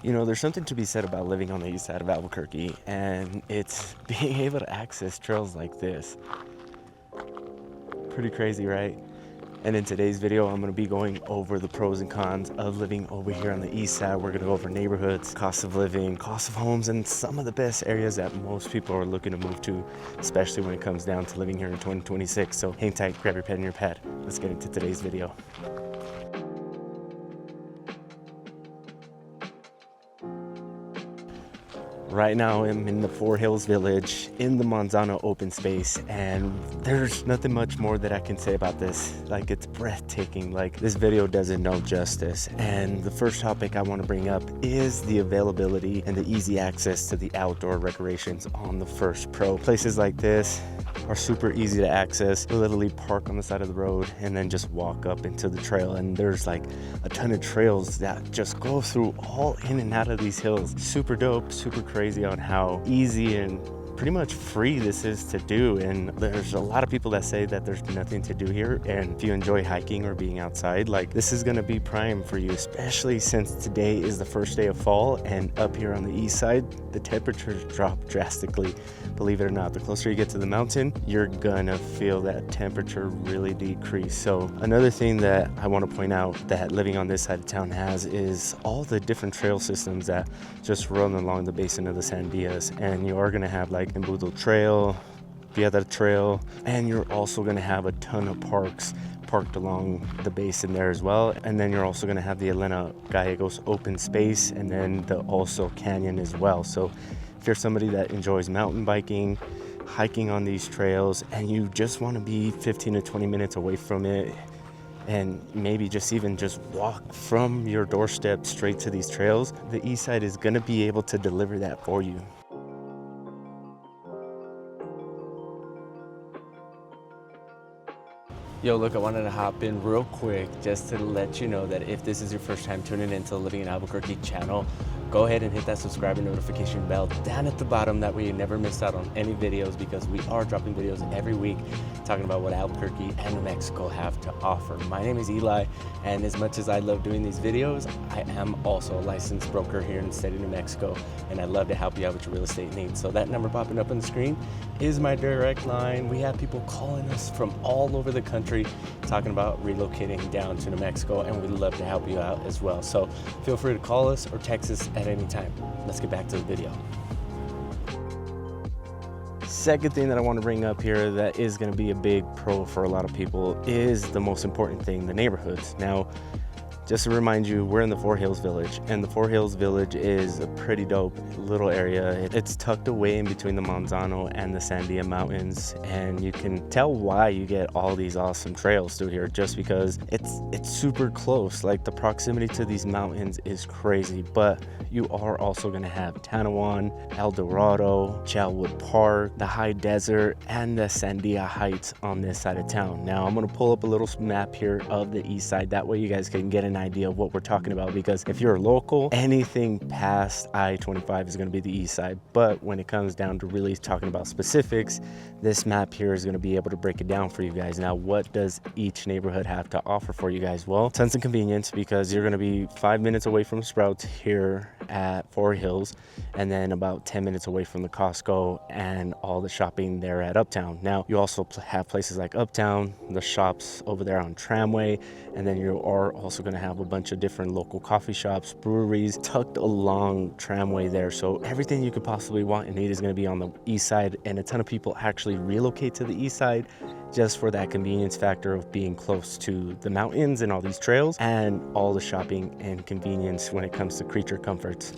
You know, there's something to be said about living on the east side of Albuquerque, and it's being able to access trails like this. Pretty crazy, right? And in today's video, I'm gonna be going over the pros and cons of living over here on the east side. We're gonna go over neighborhoods, cost of living, cost of homes, and some of the best areas that most people are looking to move to, especially when it comes down to living here in 2026. So hang tight, grab your pen and your pad. Let's get into today's video. Right now I'm in the Four Hills Village in the Manzano open space, and there's nothing much more that I can say about this. Like, it's breathtaking. Like, this video doesn't know justice. And the first topic I want to bring up is the availability and the easy access to the outdoor recreations on the first pro. Places like this are super easy to access. You literally park on the side of the road and then just walk up into the trail, and there's like a ton of trails that just go through all in and out of these hills. Super dope, super crazy on how easy and pretty much free this is to do. And there's a lot of people that say that there's nothing to do here, and if you enjoy hiking or being outside, like, this is going to be prime for you, especially since today is the first day of fall, and up here on the east side the temperatures drop drastically. Believe it or not, the closer you get to the mountain, you're gonna feel that temperature really decrease. So another thing that I want to point out that living on this side of town has is all the different trail systems that just run along the basin of the Sandias. And you are going to have like Embudo Trail, Piedra Trail, and you're also going to have a ton of parks parked along the basin there as well. And then you're also going to have the Elena Gallegos open space, and then the also canyon as well. So if you're somebody that enjoys mountain biking, hiking on these trails, and you just want to be 15 to 20 minutes away from it, and maybe just even just walk from your doorstep straight to these trails, the east side is going to be able to deliver that for you. Yo, look, I wanted to hop in real quick just to let you know that if this is your first time tuning into the Living in Albuquerque channel, go ahead and hit that subscribe and notification bell down at the bottom. That way you never miss out on any videos, because we are dropping videos every week talking about what Albuquerque and New Mexico have to offer. My name is Eli, and as much as I love doing these videos, I am also a licensed broker here in the state of New Mexico, and I'd love to help you out with your real estate needs. So that number popping up on the screen is my direct line. We have people calling us from all over the country talking about relocating down to New Mexico, and we'd love to help you out as well. So feel free to call us or text us at any time. Let's get back to the video. Second thing that I want to bring up here that is going to be a big pro for a lot of people is the most important thing, the neighborhoods. Now, just to remind you, we're in the Four Hills Village, and the Four Hills Village is a pretty dope little area. It's tucked away in between the Manzano and the Sandia Mountains, and you can tell why you get all these awesome trails through here, just because it's super close. Like, the proximity to these mountains is crazy. But you are also going to have Tanawan, El Dorado, Chalwood Park, the High Desert, and the Sandia Heights on this side of town. Now, I'm going to pull up a little map here of the east side. That way you guys can get an idea of what we're talking about, because if you're local, anything past I-25 is going to be the east side. But when it comes down to really talking about specifics, this map here is going to be able to break it down for you guys. Now, what does each neighborhood have to offer for you guys? Well, tons of convenience, because you're going to be 5 minutes away from Sprouts here at Four Hills, and then about 10 minutes away from the Costco and all the shopping there at Uptown. Now, you also have places like Uptown, the shops over there on Tramway, and then you are also going to have a bunch of different local coffee shops, breweries tucked along Tramway there. So everything you could possibly want and need is going to be on the east side, and a ton of people actually relocate to the east side just for that convenience factor of being close to the mountains and all these trails, and all the shopping and convenience when it comes to creature comforts.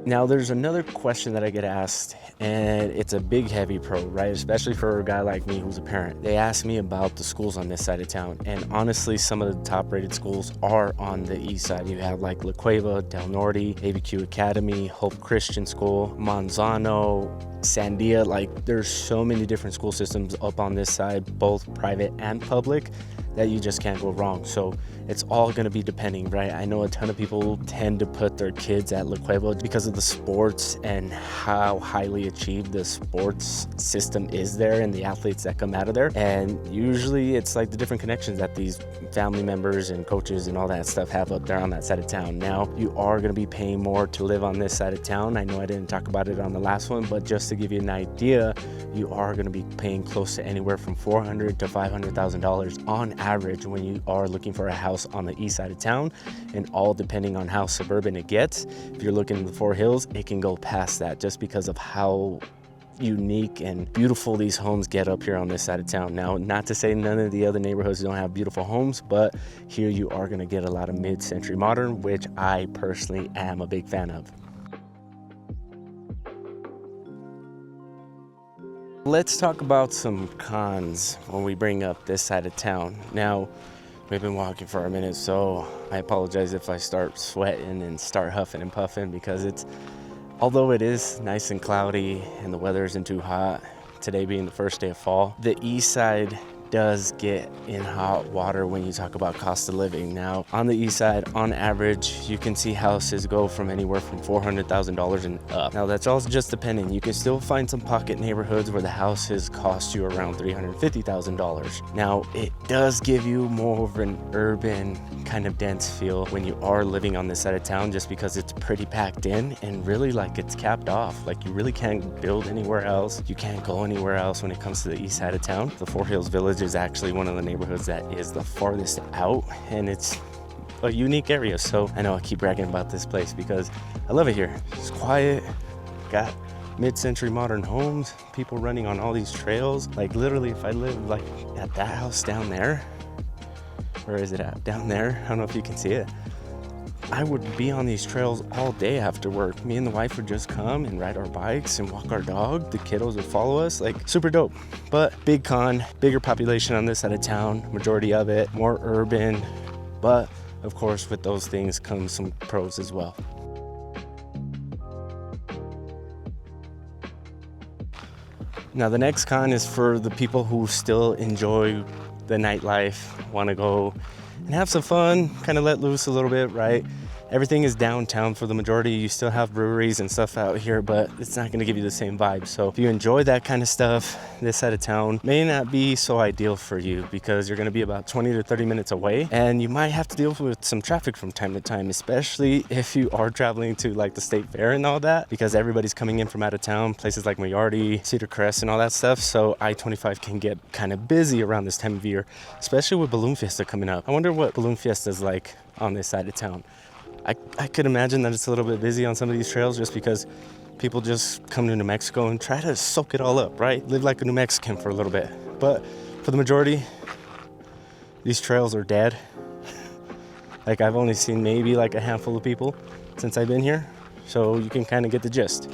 Now, there's another question that I get asked, and it's a big heavy pro, right? Especially for a guy like me who's a parent. They ask me about the schools on this side of town, and honestly, some of the top rated schools are on the east side. You have like La Cueva, Del Norte, ABQ Academy, Hope Christian School, Manzano, Sandia. Like, there's so many different school systems up on this side, both private and public, that you just can't go wrong. So it's all going to be depending, right? I know a ton of people tend to put their kids at La Cueva because of the sports and how highly achieved the sports system is there and the athletes that come out of there. And usually it's like the different connections that these family members and coaches and all that stuff have up there on that side of town. Now, you are going to be paying more to live on this side of town. I know I didn't talk about it on the last one, but just to give you an idea, you are going to be paying close to anywhere from $400,000 to $500,000 on average when you are looking for a house on the east side of town, and all depending on how suburban it gets. If you're looking in the Four Hills, it can go past that just because of how unique and beautiful these homes get up here on this side of town. Now, not to say none of the other neighborhoods don't have beautiful homes, but here you are going to get a lot of mid-century modern, which I personally am a big fan of. Let's talk about some cons when we bring up this side of town. Now, we've been walking for a minute, so I apologize if I start sweating and start huffing and puffing, because although it is nice and cloudy and the weather isn't too hot, today being the first day of fall, the east side does get in hot water when you talk about cost of living. Now, on the east side, on average, you can see houses go from anywhere from $400,000 and up. Now, that's all just depending. You can still find some pocket neighborhoods where the houses cost you around $350,000. Now, it does give you more of an urban kind of dense feel when you are living on this side of town, just because it's pretty packed in and really like it's capped off. Like, you really can't build anywhere else. You can't go anywhere else when it comes to the east side of town. The Four Hills Village is actually one of the neighborhoods that is the farthest out, and it's a unique area. So I know I keep bragging about this place because I love it here. It's quiet, got mid-century modern homes, people running on all these trails. Like, literally, if I lived like at that house down there, where is it at? Down there, I don't know if you can see it, I would be on these trails all day after work. Me and the wife would just come and ride our bikes and walk our dog. The kiddos would follow us, like, super dope. But big con, bigger population on this side of town, majority of it, more urban. But of course, with those things comes some pros as well. Now, the next con is for the people who still enjoy the nightlife, want to go and have some fun, kind of let loose a little bit, right? Everything is downtown for the majority. You still have breweries and stuff out here, but it's not going to give you the same vibe. So if you enjoy that kind of stuff, this side of town may not be so ideal for you, because you're going to be about 20 to 30 minutes away, and you might have to deal with some traffic from time to time, especially if you are traveling to like the state fair and all that, because everybody's coming in from out of town, places like Mayorty, Cedar Crest and all that stuff. So I-25 can get kind of busy around this time of year, especially with Balloon Fiesta coming up. I wonder what Balloon Fiesta is like on this side of town. I could imagine that it's a little bit busy on some of these trails, just because people just come to New Mexico and try to soak it all up, right? Live like a New Mexican for a little bit. But for the majority, these trails are dead. Like, I've only seen maybe like a handful of people since I've been here, so you can kind of get the gist.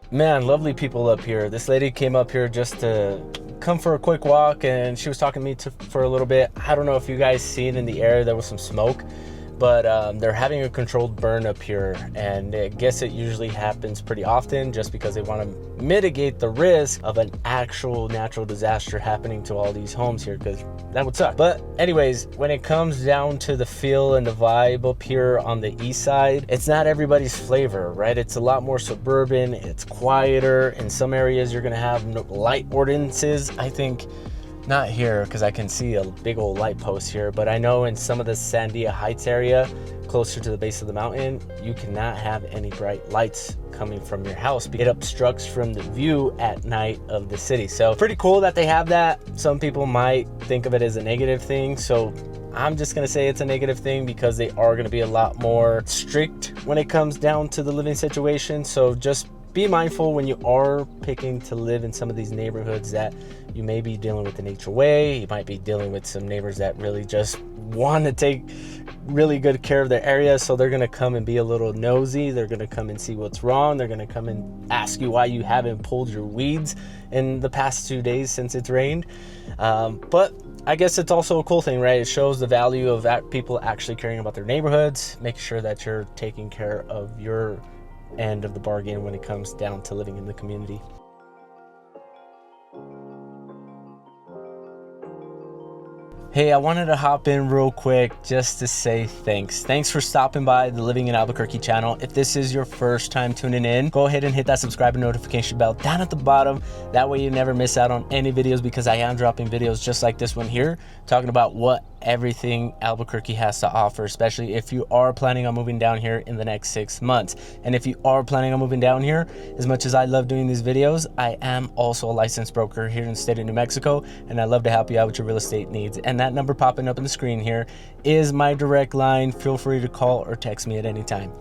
Man, lovely people up here. This lady came up here just to come for a quick walk, and she was talking to me for a little bit. I don't know if you guys seen in the air, there was some smoke, but they're having a controlled burn up here, and I guess it usually happens pretty often just because they want to mitigate the risk of an actual natural disaster happening to all these homes here, because that would suck. But anyways, when it comes down to the feel and the vibe up here on the east side, it's not everybody's flavor, right? It's a lot more suburban, it's quieter. In some areas you're gonna have light ordinances. I think not here, because I can see a big old light post here, but I know in some of the Sandia Heights area, closer to the base of the mountain, you cannot have any bright lights coming from your house. It obstructs from the view at night of the city. So pretty cool that they have that. Some people might think of it as a negative thing, so I'm just gonna say it's a negative thing, because they are gonna be a lot more strict when it comes down to the living situation. So just be mindful when you are picking to live in some of these neighborhoods that you may be dealing with an HOA. You might be dealing with some neighbors that really just want to take really good care of their area, so they're going to come and be a little nosy. They're going to come and see what's wrong. They're going to come and ask you why you haven't pulled your weeds in the past 2 days since it's rained. But I guess it's also a cool thing, right? It shows the value of people actually caring about their neighborhoods, making sure that you're taking care of your end of the bargain when it comes down to living in the community. Hey, I wanted to hop in real quick just to say thanks. Thanks for stopping by the Living in Albuquerque channel. If this is your first time tuning in, go ahead and hit that subscribe and notification bell down at the bottom. That way you never miss out on any videos, because I am dropping videos just like this one here, talking about what everything Albuquerque has to offer, especially if you are planning on moving down here in the next 6 months. And if you are planning on moving down here, as much as I love doing these videos, I am also a licensed broker here in the state of New Mexico, and I love to help you out with your real estate needs. And that number popping up on the screen here is my direct line. Feel free to call or text me at any time.